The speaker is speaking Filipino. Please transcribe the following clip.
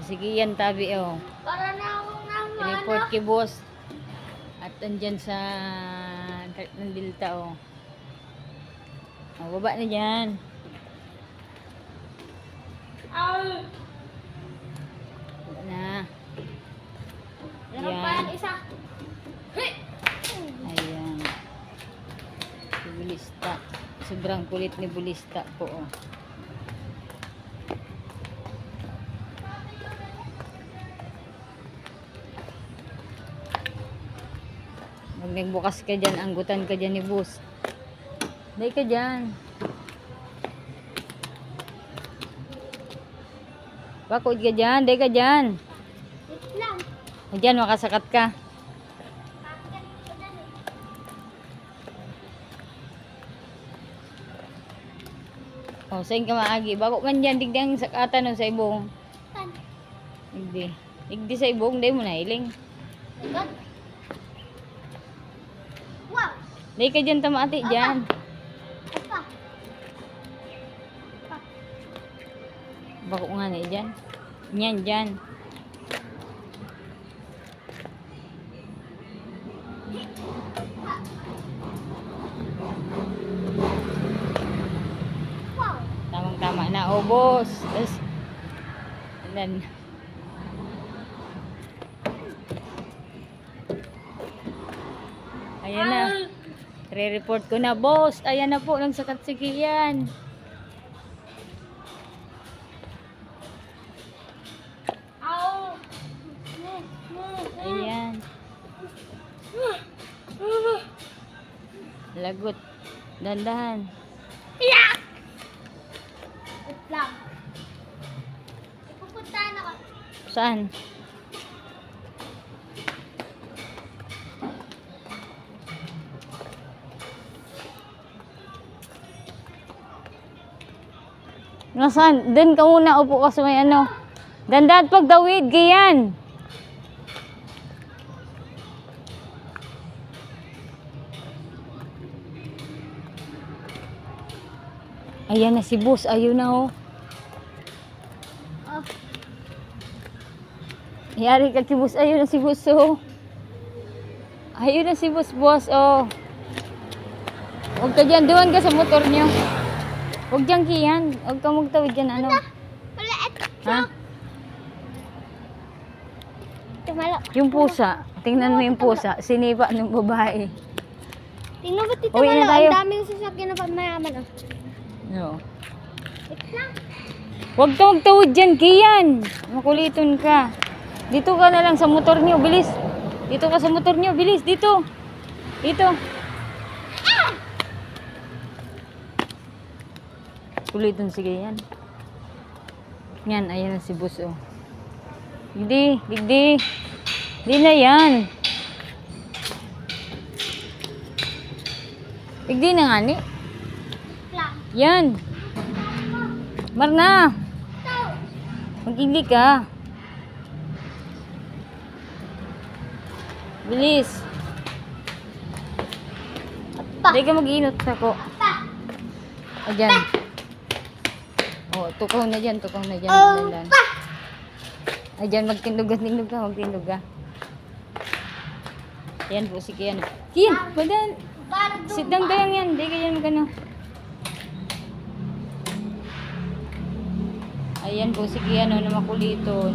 sige yan tabi oh. Para na akong naman. Report kay boss. At andyan sa ng Delta oh. Oh, baba na dyan. Ay. Baba na. Meron pa Yan. yan isa. Hey! Ayan. Si Bulista. Sobrang kulit ni Bulista po oh. Pag nagbukas ka dyan, anggutan ka dyan ni boss. Day ka dyan. Bakod ka dyan, day ka dyan. Wait lang. Diyan, makasakat ka. Kakit ko dyan eh. O, saan ka maagi? Bako man dyan, digdang sakatan o sa ibong. Tan. Digdi. Digdi sa ibong, day mo na iling. Agad. Wow. Day ka dyan, tamati dyan. Apa. Bako nga na dyan. Yan, dyan. Wow. Tamang-tama na. O, boss. Tapos, then, ayan na. Re-report ko na, boss. Ayan na po, nagsakat sige yan. Ow. Ayan. Lagot. Dandahan. Yak! Wait lang. Ipupuntahan ako. Saan? Nasaan? Doon ka muna. Upo ka sa may ano. Dandahan pagdawid. Gayan. Ayan na si boss. Ayun na oh. Oh. Yari ka kay boss. Ayun na si boss oh. Ayun na si boss boss oh. Huwag ka dyan. Doon ka sa motor niyo. Huwag dyan kiyan. Huwag ka magtawid dyan ano. Wala Ha? Tumalo. Yung pusa. Tingnan mo yung pusa. Sinipa ng babae. Tingnan mo tito Uwi na Malo. tayo. Ang daming sasakyan na pamayaman oh. No. Wait lang. Huwag ka magtawid dyan kiyan. Makuliton ka. Dito ka na lang sa motor niyo. Bilis. Dito ka sa motor niyo. Bilis. Dito. Dito. Kuliton sige yan. Yan. Ayan na si boss oh. Digdi. Digdi. Di na yan. Digdi na nga ni. Wait lang. Yan. Marna. Ito. Mag-ingli ka. Bilis. Pa. Hindi ka mag-iinot ako. Pa. Ayan. O, tukaw na dyan. Tukaw na dyan. Oh, Dandan. pa. Ayan, magtindog ka. Magtindog ka. Ayan po, sige yan. Kian, badan. Para Sit down kayang yan. Hindi ka yan magano. Ayan po, sige yan. Na makuliton.